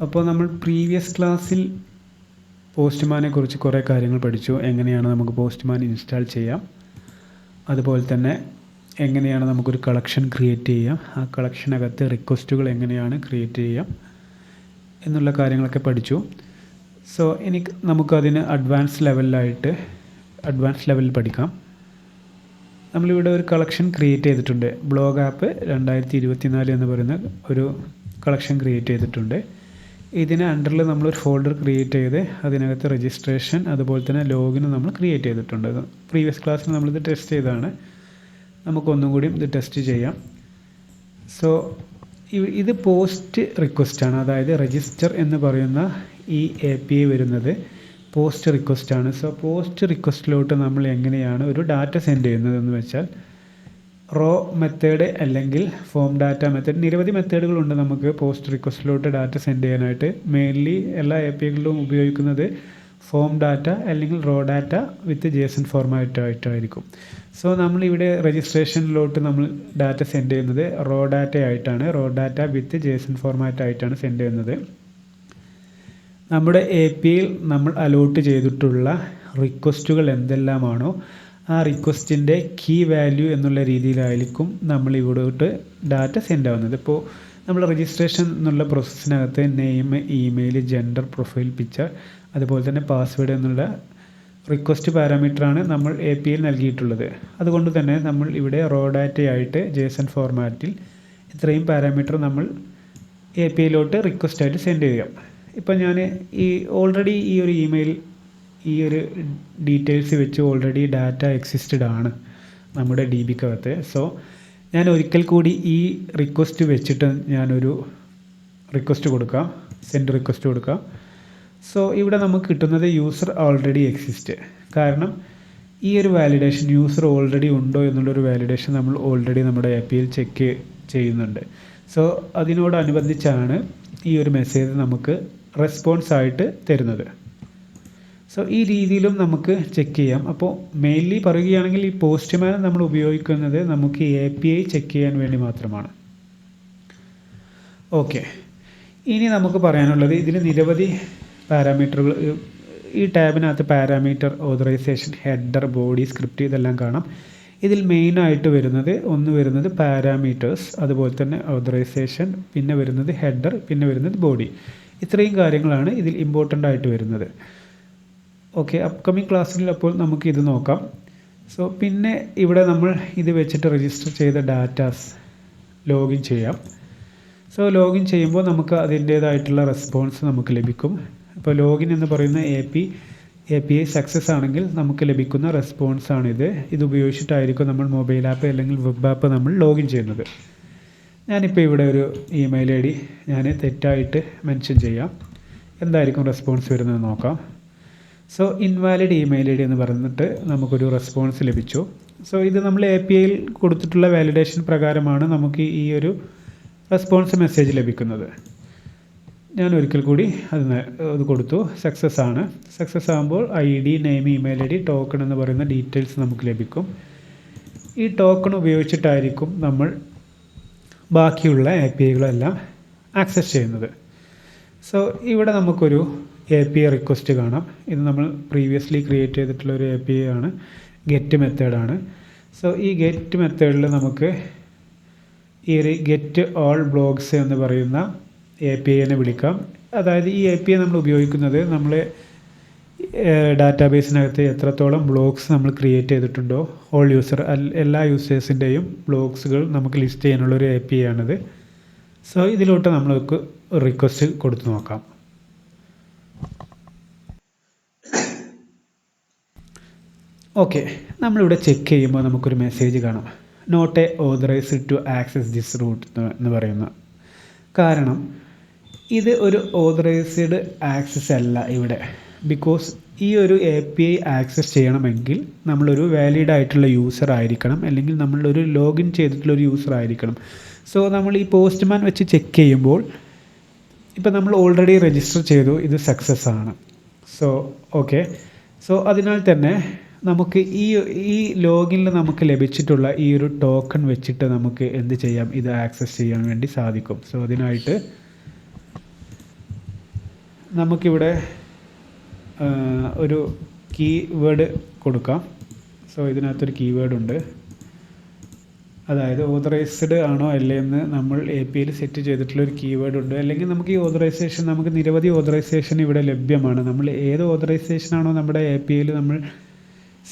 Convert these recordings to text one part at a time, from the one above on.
അപ്പോൾ നമ്മൾ പ്രീവിയസ് ക്ലാസ്സിൽ പോസ്റ്റ്മാനെ കുറിച്ച് കുറേ കാര്യങ്ങൾ പഠിച്ചു. എങ്ങനെയാണ് നമുക്ക് പോസ്റ്റ്മാൻ ഇൻസ്റ്റാൾ ചെയ്യാം, അതുപോലെ തന്നെ എങ്ങനെയാണ് നമുക്കൊരു കളക്ഷൻ ക്രിയേറ്റ് ചെയ്യാം, ആ കളക്ഷനകത്ത് റിക്വസ്റ്റുകൾ എങ്ങനെയാണ് ക്രിയേറ്റ് ചെയ്യാം എന്നുള്ള കാര്യങ്ങളൊക്കെ പഠിച്ചു. സോ ഇനി നമുക്കതിന് അഡ്വാൻസ് ലെവലിൽ പഠിക്കാം. നമ്മളിവിടെ ഒരു കളക്ഷൻ ക്രിയേറ്റ് ചെയ്തിട്ടുണ്ട്. ബ്ലോഗ് ആപ്പ് 2024 എന്ന് പറയുന്ന ഒരു കളക്ഷൻ ക്രിയേറ്റ് ചെയ്തിട്ടുണ്ട്. ഇതിന് അണ്ടറിൽ നമ്മളൊരു ഫോൾഡർ ക്രിയേറ്റ് ചെയ്ത് അതിനകത്ത് രജിസ്ട്രേഷൻ അതുപോലെ തന്നെ ലോഗിൻ നമ്മൾ ക്രിയേറ്റ് ചെയ്തിട്ടുണ്ട്. പ്രീവിയസ് ക്ലാസ്സിൽ നമ്മളിത് ടെസ്റ്റ് ചെയ്തതാണ്. നമുക്കൊന്നും കൂടി ഇത് ടെസ്റ്റ് ചെയ്യാം. സോ ഇത് പോസ്റ്റ് റിക്വസ്റ്റാണ്, അതായത് രജിസ്റ്റർ എന്ന് പറയുന്ന ഈ API വരുന്നത് പോസ്റ്റ് റിക്വസ്റ്റാണ്. സോ പോസ്റ്റ് റിക്വസ്റ്റിലോട്ട് നമ്മൾ എങ്ങനെയാണ് ഒരു ഡാറ്റ സെൻഡ് ചെയ്യുന്നതെന്ന് വെച്ചാൽ റോ മെത്തേഡ് അല്ലെങ്കിൽ ഫോം ഡാറ്റ മെത്തേഡ്, നിരവധി മെത്തേഡുകളുണ്ട് നമുക്ക് പോസ്റ്റ് റിക്വസ്റ്റിലോട്ട് ഡാറ്റ സെൻഡ് ചെയ്യാനായിട്ട്. മെയിൻലി എല്ലാ APIകളിലും ഉപയോഗിക്കുന്നത് ഫോം ഡാറ്റ അല്ലെങ്കിൽ raw data with JSON format ആയിട്ടായിരിക്കും. സോ നമ്മളിവിടെ രജിസ്ട്രേഷനിലോട്ട് നമ്മൾ ഡാറ്റ സെൻഡ് ചെയ്യുന്നത് റോ ഡാറ്റ ആയിട്ടാണ്. Raw data with JSON format ആയിട്ടാണ് സെൻഡ് ചെയ്യുന്നത്. നമ്മുടെ APIയിൽ നമ്മൾ അലോട്ട് ചെയ്തിട്ടുള്ള റിക്വസ്റ്റുകൾ എന്തെല്ലാമാണോ ആ റിക്വസ്റ്റിൻ്റെ കീ വാല്യൂ എന്നുള്ള രീതിയിലായിരിക്കും നമ്മൾ ഇവിടോട്ട് ഡാറ്റ സെൻഡ് ആവുന്നത്. ഇപ്പോൾ നമ്മൾ രജിസ്ട്രേഷൻ എന്നുള്ള പ്രോസസ്സിനകത്ത് name, email, gender, profile picture അതുപോലെ തന്നെ പാസ്വേഡ് എന്നുള്ള റിക്വസ്റ്റ് പാരാമീറ്ററാണ് നമ്മൾ APIയിൽ നൽകിയിട്ടുള്ളത്. അതുകൊണ്ട് തന്നെ നമ്മൾ ഇവിടെ റോ ഡാറ്റയായിട്ട് JSON ഫോർമാറ്റിൽ ഇത്രയും പാരാമീറ്റർ നമ്മൾ APIയിലോട്ട് റിക്വസ്റ്റായിട്ട് സെൻഡ് ചെയ്യാം. ഇപ്പോൾ ഞാൻ ഓൾറെഡി ഈ ഒരു ഇമെയിൽ, ഈ ഒരു ഡീറ്റെയിൽസ് വെച്ച് ഓൾറെഡി ഡാറ്റ എക്സിസ്റ്റഡ് ആണ് നമ്മുടെ DBക്കകത്ത്. സോ ഞാൻ ഒരിക്കൽ കൂടി ഈ റിക്വസ്റ്റ് വെച്ചിട്ട് ഞാനൊരു റിക്വസ്റ്റ് കൊടുക്കാം, സെൻഡ് റിക്വസ്റ്റ് കൊടുക്കാം. സോ ഇവിടെ നമുക്ക് കിട്ടുന്നത് യൂസർ ഓൾറെഡി എക്സിസ്റ്റ്. കാരണം ഈ ഒരു വാലിഡേഷൻ യൂസർ ഓൾറെഡി ഉണ്ടോ എന്നുള്ളൊരു വാലിഡേഷൻ നമ്മൾ ഓൾറെഡി നമ്മുടെ APIയിൽ ചെക്ക് ചെയ്യുന്നുണ്ട്. സോ അതിനോടനുബന്ധിച്ചാണ് ഈ ഒരു മെസ്സേജ് നമുക്ക് റെസ്പോൺസ് ആയിട്ട് തരുന്നത്. സോ ഈ രീതിയിലും നമുക്ക് ചെക്ക് ചെയ്യാം. അപ്പോൾ മെയിൻലി പറയുകയാണെങ്കിൽ ഈ പോസ്റ്റ്മാൻ നമ്മൾ ഉപയോഗിക്കുന്നത് നമുക്ക് API ചെക്ക് ചെയ്യാൻ വേണ്ടി മാത്രമാണ്. ഓക്കെ, ഇനി നമുക്ക് പറയാനുള്ളത് ഇതിൽ നിരവധി പാരാമീറ്ററുകൾ, ഈ ടാബിനകത്ത് parameter, authorisation, header, body, script ഇതെല്ലാം കാണാം. ഇതിൽ മെയിനായിട്ട് വരുന്നത് പാരാമീറ്റേഴ്സ്, അതുപോലെ തന്നെ ഓതറൈസേഷൻ, പിന്നെ വരുന്നത് ഹെഡർ, പിന്നെ വരുന്നത് ബോഡി. ഇത്രയും കാര്യങ്ങളാണ് ഇതിൽ ഇമ്പോർട്ടൻ്റ് ആയിട്ട് വരുന്നത്. ഓക്കെ, അപ്കമിങ് ക്ലാസ്സിൽ അപ്പോൾ നമുക്ക് ഇത് നോക്കാം. സോ പിന്നെ ഇവിടെ നമ്മൾ ഇത് വെച്ചിട്ട് രജിസ്റ്റർ ചെയ്ത ഡാറ്റാസ് ലോഗിൻ ചെയ്യാം. സോ ലോഗിൻ ചെയ്യുമ്പോൾ നമുക്ക് അതിൻ്റേതായിട്ടുള്ള റെസ്പോൺസ് നമുക്ക് ലഭിക്കും. ഇപ്പോൾ ലോഗിൻ എന്ന് പറയുന്ന API സക്സസ് ആണെങ്കിൽ നമുക്ക് ലഭിക്കുന്ന റെസ്പോൺസാണിത്. ഇത് ഉപയോഗിച്ചിട്ടായിരിക്കും നമ്മൾ മൊബൈൽ ആപ്പ് അല്ലെങ്കിൽ വെബ് ആപ്പ് നമ്മൾ ലോഗിൻ ചെയ്യുന്നത്. ഞാനിപ്പോൾ ഇവിടെ ഒരു ഇമെയിൽ ID ഞാൻ തെറ്റായിട്ട് മെൻഷൻ ചെയ്യാം. എന്തായിരിക്കും റെസ്പോൺസ് വരുന്നത് നോക്കാം. സോ ഇൻവാലിഡ് ഇമെയിൽ ID എന്ന് പറഞ്ഞിട്ട് നമുക്കൊരു റെസ്പോൺസ് ലഭിച്ചു. സോ ഇത് നമ്മൾ APIയിൽ കൊടുത്തിട്ടുള്ള വാലിഡേഷൻ പ്രകാരമാണ് നമുക്ക് ഈ ഒരു റെസ്പോൺസ് മെസ്സേജ് ലഭിക്കുന്നത്. ഞാൻ ഒരിക്കൽ കൂടി അത് കൊടുത്തു. സക്സസ് ആണ്. സക്സസ് ആകുമ്പോൾ ID, name, email ID, token എന്ന് പറയുന്ന ഡീറ്റെയിൽസ് നമുക്ക് ലഭിക്കും. ഈ ടോക്കൺ ഉപയോഗിച്ചിട്ടായിരിക്കും നമ്മൾ ബാക്കിയുള്ള APIകളെല്ലാം ആക്സസ് ചെയ്യുന്നത്. സോ ഇവിടെ നമുക്കൊരു API റിക്വസ്റ്റ് കാണാം. ഇത് നമ്മൾ പ്രീവിയസ്ലി ക്രിയേറ്റ് ചെയ്തിട്ടുള്ള ഒരു API ആണ്, ഗെറ്റ് മെത്തേഡാണ്. സോ ഈ ഗെറ്റ് മെത്തേഡിൽ നമുക്ക് ഈ ഒരു ഗെറ്റ് ഓൾ ബ്ലോഗ്സ് എന്ന് പറയുന്ന APIനെ വിളിക്കാം. അതായത് ഈ API നമ്മൾ ഉപയോഗിക്കുന്നത് നമ്മൾ ഡാറ്റാബേസിനകത്ത് എത്രത്തോളം ബ്ലോഗ്സ് നമ്മൾ ക്രിയേറ്റ് ചെയ്തിട്ടുണ്ടോ എല്ലാ യൂസേഴ്സിൻ്റെയും ബ്ലോഗ്സുകൾ നമുക്ക് ലിസ്റ്റ് ചെയ്യാനുള്ളൊരു API ആണിത്. സോ ഇതിലോട്ട് നമ്മൾക്ക് റിക്വസ്റ്റ് കൊടുത്തു നോക്കാം. ഓക്കെ, നമ്മളിവിടെ ചെക്ക് ചെയ്യുമ്പോൾ നമുക്കൊരു മെസ്സേജ് കാണാം, not a authorized to access this route എന്ന് പറയുന്ന. കാരണം ഇത് ഒരു ഓതറൈസ്ഡ് ആക്സസ് അല്ല ഇവിടെ. ബിക്കോസ് ഈ ഒരു API ആക്സസ് ചെയ്യണമെങ്കിൽ നമ്മളൊരു വാലിഡ് ആയിട്ടുള്ള യൂസർ ആയിരിക്കണം, അല്ലെങ്കിൽ നമ്മളൊരു ലോഗിൻ ചെയ്തിട്ടുള്ളൊരു യൂസർ ആയിരിക്കണം. സോ നമ്മൾ ഈ പോസ്റ്റ്മാൻ വെച്ച് ചെക്ക് ചെയ്യുമ്പോൾ ഇപ്പോൾ നമ്മൾ ഓൾറെഡി രജിസ്റ്റർ ചെയ്തു, ഇത് സക്സസ് ആണ്. സോ ഓക്കെ, സോ അതിനാൽ തന്നെ നമുക്ക് ഈ ലോഗിനിൽ നമുക്ക് ലഭിച്ചിട്ടുള്ള ഈ ഒരു ടോക്കൺ വെച്ചിട്ട് നമുക്ക് എന്ത് ചെയ്യാം, ഇത് ആക്സസ് ചെയ്യാൻ വേണ്ടി സാധിക്കും. സോ അതിനായിട്ട് നമുക്കിവിടെ ഒരു കീവേഡ് കൊടുക്കാം. സോ ഇതിനകത്തൊരു കീവേഡ് ഉണ്ട്. അതായത് ഓതറൈസ്ഡ് ആണോ അല്ലേ എന്ന് നമ്മൾ APIയിൽ സെറ്റ് ചെയ്തിട്ടുള്ളൊരു കീവേഡ് ഉണ്ട്. അല്ലെങ്കിൽ നമുക്ക് ഈ ഓതറൈസേഷൻ, നമുക്ക് നിരവധി ഓതറൈസേഷൻ ഇവിടെ ലഭ്യമാണ്. നമ്മൾ ഏത് ഓതറൈസേഷനാണോ നമ്മുടെ APIയിൽ നമ്മൾ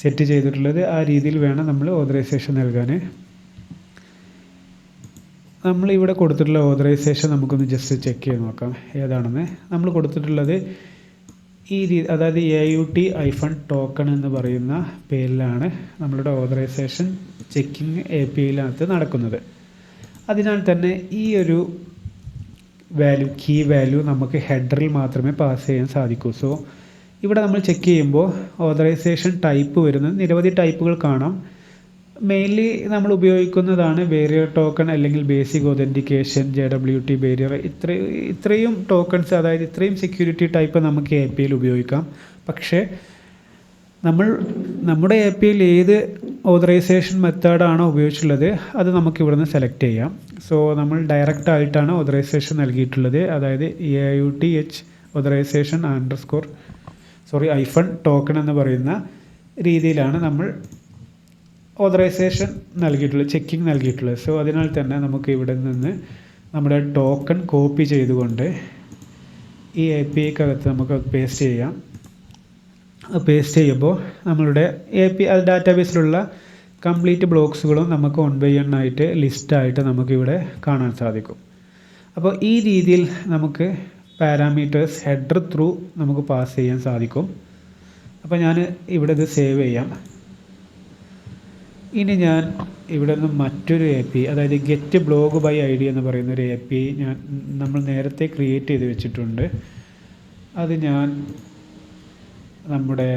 സെറ്റ് ചെയ്തിട്ടുള്ളത് ആ രീതിയിൽ വേണം നമ്മൾ ഓതറൈസേഷൻ നൽകാൻ. നമ്മളിവിടെ കൊടുത്തിട്ടുള്ള ഓതറൈസേഷൻ നമുക്കൊന്ന് ജസ്റ്റ് ചെക്ക് ചെയ്ത് നോക്കാം ഏതാണെന്ന്. നമ്മൾ കൊടുത്തിട്ടുള്ളത് അതായത് AUT-ടോക്കൺ എന്ന് പറയുന്ന പേരിലാണ് നമ്മളുടെ ഓതറൈസേഷൻ ചെക്കിങ് APIയിലകത്ത് നടക്കുന്നത്. അതിനാൽ തന്നെ ഈ ഒരു കീ വാല്യൂ നമുക്ക് ഹെഡറിൽ മാത്രമേ പാസ് ചെയ്യാൻ സാധിക്കൂ. സോ ഇവിടെ നമ്മൾ ചെക്ക് ചെയ്യുമ്പോൾ ഓതറൈസേഷൻ ടൈപ്പ് വരുന്നത് നിരവധി ടൈപ്പുകൾ കാണാം. മെയിൻലി നമ്മൾ ഉപയോഗിക്കുന്നതാണ് ബാരിയർ ടോക്കൺ അല്ലെങ്കിൽ ബേസിക് ഒതൻറ്റിക്കേഷൻ, JWT ബാരിയർ. ഇത്രയും ടോക്കൺസ്, അതായത് ഇത്രയും സെക്യൂരിറ്റി ടൈപ്പ് നമുക്ക് APIയിൽ ഉപയോഗിക്കാം. പക്ഷേ നമ്മുടെ APIയിൽ ഏത് ഓതറൈസേഷൻ മെത്തേഡാണോ ഉപയോഗിച്ചിട്ടുള്ളത് അത് നമുക്ക് ഇവിടുന്ന് സെലക്ട് ചെയ്യാം. സോ നമ്മൾ ഡയറക്റ്റ് ആയിട്ടാണ് ഓതറൈസേഷൻ നൽകിയിട്ടുള്ളത്. അതായത് AUTH ഓതറൈസേഷൻ -ടോക്കൺ എന്ന് പറയുന്ന രീതിയിലാണ് നമ്മൾ ഓതറൈസേഷൻ നൽകിയിട്ടുള്ളത്, ചെക്കിങ് നൽകിയിട്ടുള്ളത്. സോ അതിനാൽ തന്നെ നമുക്ക് ഇവിടെ നിന്ന് നമ്മുടെ ടോക്കൺ കോപ്പി ചെയ്തുകൊണ്ട് ഈ APIക്കകത്ത് നമുക്ക് പേസ്റ്റ് ചെയ്യാം. പേസ്റ്റ് ചെയ്യുമ്പോൾ നമ്മളുടെ ഡാറ്റാബേസിലുള്ള കംപ്ലീറ്റ് ബ്ലോക്സുകളും നമുക്ക് 1 by 1 ആയിട്ട് ലിസ്റ്റായിട്ട് നമുക്കിവിടെ കാണാൻ സാധിക്കും. അപ്പോൾ ഈ രീതിയിൽ നമുക്ക് പാരാമീറ്റേഴ്സ് ഹെഡർ ത്രൂ നമുക്ക് പാസ് ചെയ്യാൻ സാധിക്കും. അപ്പോൾ ഞാൻ ഇവിടെ ഇത് സേവ് ചെയ്യാം. ഇനി ഞാൻ ഇവിടെ നിന്ന് മറ്റൊരു API, അതായത് ഗെറ്റ് ബ്ലോഗ് ബൈ ID എന്ന് പറയുന്ന ഒരു API നമ്മൾ നേരത്തെ ക്രിയേറ്റ് ചെയ്ത് വെച്ചിട്ടുണ്ട്. അത് ഞാൻ നമ്മുടെ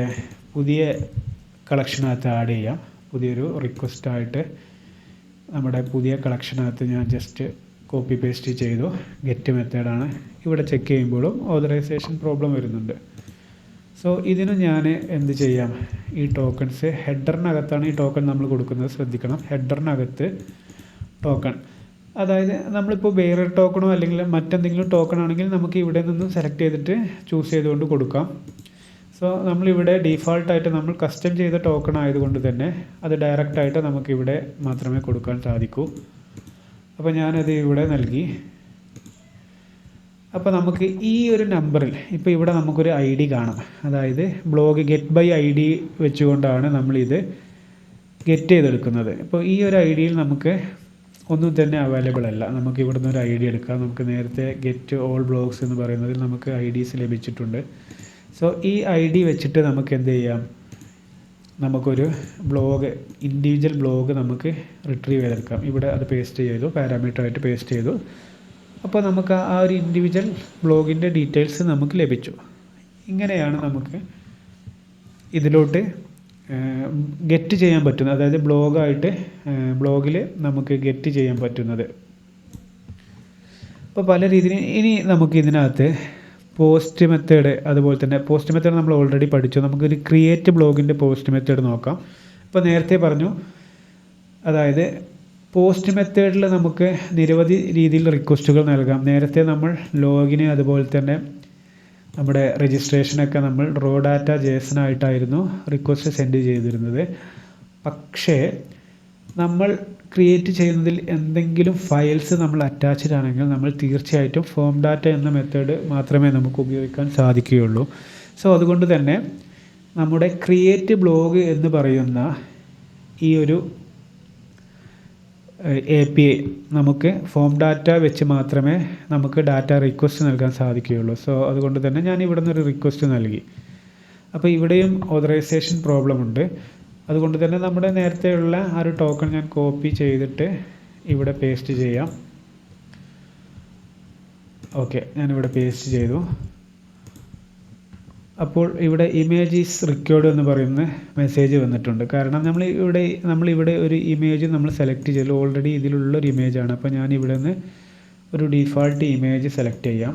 പുതിയ കളക്ഷനകത്ത് ആഡ് ചെയ്യാം. പുതിയൊരു റിക്വസ്റ്റായിട്ട് നമ്മുടെ പുതിയ കളക്ഷനകത്ത് ഞാൻ ജസ്റ്റ് കോപ്പി പേസ്റ്റ് ചെയ്തു. ഗെറ്റ് മെത്തേഡാണ്. ഇവിടെ ചെക്ക് ചെയ്യുമ്പോഴും ഓതറൈസേഷൻ പ്രോബ്ലം വരുന്നുണ്ട്. സോ ഇതിന് ഞാൻ എന്ത് ചെയ്യാം, ഈ ടോക്കൺസ് ഹെഡറിനകത്താണ് ഈ ടോക്കൺ നമ്മൾ കൊടുക്കുന്നത്, ശ്രദ്ധിക്കണം. ഹെഡറിനകത്ത് ടോക്കൺ, അതായത് നമ്മളിപ്പോൾ ബാരിയർ ടോക്കണോ അല്ലെങ്കിൽ മറ്റെന്തെങ്കിലും ടോക്കൺ ആണെങ്കിൽ നമുക്ക് ഇവിടെ നിന്ന് സെലക്ട് ചെയ്തിട്ട് ചൂസ് ചെയ്തുകൊണ്ട് കൊടുക്കാം. സോ നമ്മളിവിടെ ഡീഫാൾട്ടായിട്ട് നമ്മൾ കസ്റ്റം ചെയ്ത ടോക്കൺ ആയതുകൊണ്ട് തന്നെ അത് ഡയറക്റ്റായിട്ട് നമുക്കിവിടെ മാത്രമേ കൊടുക്കാൻ സാധിക്കൂ. അപ്പോൾ ഞാനത് ഇവിടെ നൽകി. അപ്പോൾ നമുക്ക് ഈ ഒരു നമ്പറിൽ ഇപ്പോൾ ഇവിടെ നമുക്കൊരു ID കാണാം. അതായത് ബ്ലോഗ് ഗെറ്റ് ബൈ ID വെച്ചുകൊണ്ടാണ് നമ്മളിത് ഗെറ്റ് ചെയ്തെടുക്കുന്നത്. ഇപ്പോൾ ഈ ഒരു IDയിൽ നമുക്ക് ഒന്നും തന്നെ അവൈലബിൾ അല്ല. നമുക്ക് ഇവിടുന്ന് ഒരു ID എടുക്കാം. നമുക്ക് നേരത്തെ ഗെറ്റ് ഓൾ ബ്ലോഗ്സ് എന്ന് പറയുന്നതിൽ നമുക്ക് IDs ലഭിച്ചിട്ടുണ്ട്. സോ ഈ ID വെച്ചിട്ട് നമുക്ക് എന്ത് ചെയ്യാം, നമുക്കൊരു ഇൻഡിവിജ്വൽ ബ്ലോഗ് നമുക്ക് റിട്രീവ് ചെയ്തെടുക്കാം. ഇവിടെ അത് പേസ്റ്റ് ചെയ്തു, പാരാമീറ്ററായിട്ട് പേസ്റ്റ് ചെയ്തു. അപ്പോൾ നമുക്ക് ആ ഒരു ഇൻഡിവിജ്വൽ ബ്ലോഗിൻ്റെ ഡീറ്റെയിൽസ് നമുക്ക് ലഭിച്ചു. ഇങ്ങനെയാണ് നമുക്ക് ഇതിലോട്ട് ഗെറ്റ് ചെയ്യാൻ പറ്റുന്നത്, അതായത് ബ്ലോഗിൽ നമുക്ക് ഗെറ്റ് ചെയ്യാൻ പറ്റുന്നത്. അപ്പോൾ പല രീതിയിൽ ഇനി നമുക്ക് ഇതിനകത്ത് പോസ്റ്റ് മെത്തേഡ്, അതുപോലെ തന്നെ പോസ്റ്റ് മെത്തേഡ് നമ്മൾ ഓൾറെഡി പഠിച്ചു. നമുക്കൊരു ക്രിയേറ്റ് ബ്ലോഗിൻ്റെ പോസ്റ്റ് മെത്തേഡ് നോക്കാം. ഇപ്പോൾ നേരത്തെ പറഞ്ഞു, അതായത് പോസ്റ്റ് മെത്തേഡിൽ നമുക്ക് നിരവധി രീതിയിൽ റിക്വസ്റ്റുകൾ നൽകാം. നേരത്തെ നമ്മൾ ലോഗിന് അതുപോലെ തന്നെ നമ്മുടെ രജിസ്ട്രേഷനൊക്കെ നമ്മൾ റോ ഡാറ്റ JSON ആയിട്ടായിരുന്നു റിക്വസ്റ്റ് സെൻഡ് ചെയ്തിരുന്നത്. പക്ഷേ നമ്മൾ ക്രിയേറ്റ് ചെയ്യുന്നതിൽ എന്തെങ്കിലും ഫയൽസ് നമ്മൾ അറ്റാച്ച്ഡ് ആണെങ്കിൽ നമ്മൾ തീർച്ചയായിട്ടും ഫോം ഡാറ്റ എന്ന മെത്തേഡ് മാത്രമേ നമുക്ക് ഉപയോഗിക്കാൻ സാധിക്കുകയുള്ളൂ. സോ അതുകൊണ്ട് തന്നെ നമ്മുടെ ക്രിയേറ്റ് ബ്ലോഗ് എന്ന് പറയുന്ന ഈ ഒരു API നമുക്ക് ഫോം ഡാറ്റ വെച്ച് മാത്രമേ നമുക്ക് ഡാറ്റ റിക്വസ്റ്റ് നൽകാൻ സാധിക്കുകയുള്ളൂ. സോ അതുകൊണ്ട് തന്നെ ഞാൻ ഇവിടെ നിന്നൊരു റിക്വസ്റ്റ് നൽകി. അപ്പോൾ ഇവിടെയും ഓതറൈസേഷൻ പ്രോബ്ലം ഉണ്ട്. അതുകൊണ്ട് തന്നെ നമ്മുടെ നേരത്തെയുള്ള ആ ഒരു ടോക്കൺ ഞാൻ കോപ്പി ചെയ്തിട്ട് ഇവിടെ പേസ്റ്റ് ചെയ്യാം. ഓക്കെ, ഞാനിവിടെ പേസ്റ്റ് ചെയ്തു. അപ്പോൾ ഇവിടെ ഇമേജ് ഈസ് റിക്വയർഡ് എന്ന് പറയുന്ന മെസ്സേജ് വന്നിട്ടുണ്ട്. കാരണം നമ്മളിവിടെ ഒരു ഇമേജ് നമ്മൾ സെലക്ട് ചെയ്തു, ഓൾറെഡി ഇതിലുള്ളൊരു ഇമേജാണ്. അപ്പോൾ ഞാൻ ഇവിടെ നിന്ന് ഒരു ഡീഫാൾട്ട് ഇമേജ് സെലക്ട് ചെയ്യാം.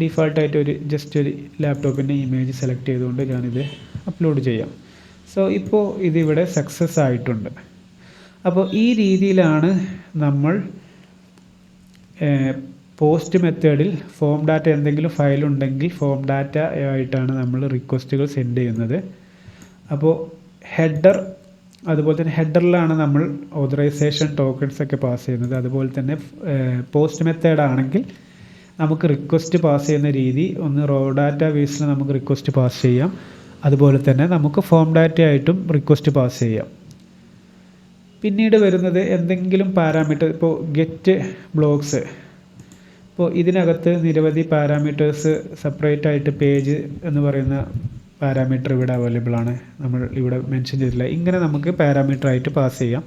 ഡീഫാൾട്ടായിട്ട് ജസ്റ്റ് ഒരു ലാപ്ടോപ്പിൻ്റെ ഇമേജ് സെലക്ട് ചെയ്തുകൊണ്ട് ഞാനിത് അപ്ലോഡ് ചെയ്യാം. സോ ഇപ്പോൾ ഇതിവിടെ സക്സസ് ആയിട്ടുണ്ട്. അപ്പോൾ ഈ രീതിയിലാണ് നമ്മൾ പോസ്റ്റ് മെത്തേഡിൽ ഫോം ഡാറ്റ എന്തെങ്കിലും ഫയൽ ഉണ്ടെങ്കിൽ ഫോം ഡാറ്റ ആയിട്ടാണ് നമ്മൾ റിക്വസ്റ്റുകൾ സെൻഡ് ചെയ്യുന്നത്. അപ്പോൾ ഹെഡർ, അതുപോലെ തന്നെ ഹെഡറിലാണ് നമ്മൾ ഓതറൈസേഷൻ ടോക്കൺസ് ഒക്കെ പാസ് ചെയ്യുന്നത്. അതുപോലെ തന്നെ പോസ്റ്റ് മെത്തേഡ് ആണെങ്കിൽ നമുക്ക് റിക്വസ്റ്റ് പാസ് ചെയ്യുന്ന രീതി ഒന്ന് റോ ഡാറ്റ ബേസിൽ നമുക്ക് റിക്വസ്റ്റ് പാസ് ചെയ്യാം. അതുപോലെ തന്നെ നമുക്ക് ഫോം ഡാറ്റ ആയിട്ടും റിക്വസ്റ്റ് പാസ് ചെയ്യാം. പിന്നീട് വരുന്നത് എന്തെങ്കിലും പാരാമീറ്റർ, ഇപ്പോൾ ഗെറ്റ് ബ്ലോക്സ്. ഇപ്പോൾ ഇതിനകത്ത് നിരവധി പാരാമീറ്റേഴ്സ് സെപ്പറേറ്റ് ആയിട്ട് പേജ് എന്ന് പറയുന്ന പാരാമീറ്റർ ഇവിടെ അവൈലബിൾ ആണ്, നമ്മൾ ഇവിടെ മെൻഷൻ ചെയ്തിട്ടില്ല. ഇങ്ങനെ നമുക്ക് പാരാമീറ്റർ ആയിട്ട് പാസ് ചെയ്യാം.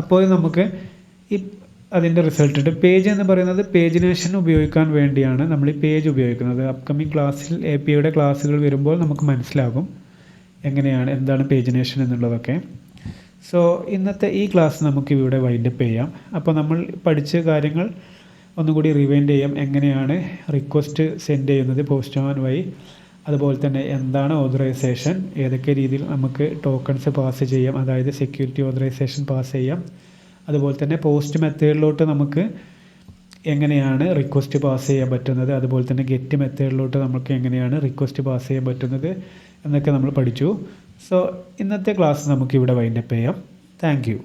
അപ്പോൾ നമുക്ക് ഈ അതിൻ്റെ റിസൾട്ട് ഉണ്ട്. പേജ് എന്ന് പറയുന്നത് പേജിനേഷൻ ഉപയോഗിക്കാൻ വേണ്ടിയാണ് നമ്മൾ ഈ പേജ് ഉപയോഗിക്കുന്നത്. അപ്കമിങ് ക്ലാസ്സിൽ APIയുടെ ക്ലാസ്സുകൾ വരുമ്പോൾ നമുക്ക് മനസ്സിലാകും എങ്ങനെയാണ്, എന്താണ് പേജിനേഷൻ എന്നുള്ളതൊക്കെ. സോ ഇന്നത്തെ ഈ ക്ലാസ് നമുക്ക് ഇവിടെ വൈൻഡപ്പ് ചെയ്യാം. അപ്പോൾ നമ്മൾ പഠിച്ച കാര്യങ്ങൾ ഒന്നുകൂടി റിവൈൻഡ് ചെയ്യാം. എങ്ങനെയാണ് റിക്വസ്റ്റ് സെൻഡ് ചെയ്യുന്നത് പോസ്റ്റ്മാൻ വഴി, അതുപോലെ തന്നെ എന്താണ് ഓതറൈസേഷൻ, ഏതൊക്കെ രീതിയിൽ നമുക്ക് ടോക്കൺസ് പാസ് ചെയ്യാം, അതായത് സെക്യൂരിറ്റി ഓതറൈസേഷൻ പാസ് ചെയ്യാം. അതുപോലെ തന്നെ പോസ്റ്റ് മെത്തേഡിലോട്ട് നമുക്ക് എങ്ങനെയാണ് റിക്വസ്റ്റ് പാസ് ചെയ്യാൻ പറ്റുന്നത്, അതുപോലെ തന്നെ ഗെറ്റ് മെത്തേഡിലോട്ട് നമുക്ക് എങ്ങനെയാണ് റിക്വസ്റ്റ് പാസ് ചെയ്യാൻ പറ്റുന്നത് എന്നൊക്കെ നമ്മൾ പഠിച്ചു. സോ ഇന്നത്തെ ക്ലാസ് നമുക്കിവിടെ വൈൻഡപ്പ് ചെയ്യാം. Thank you.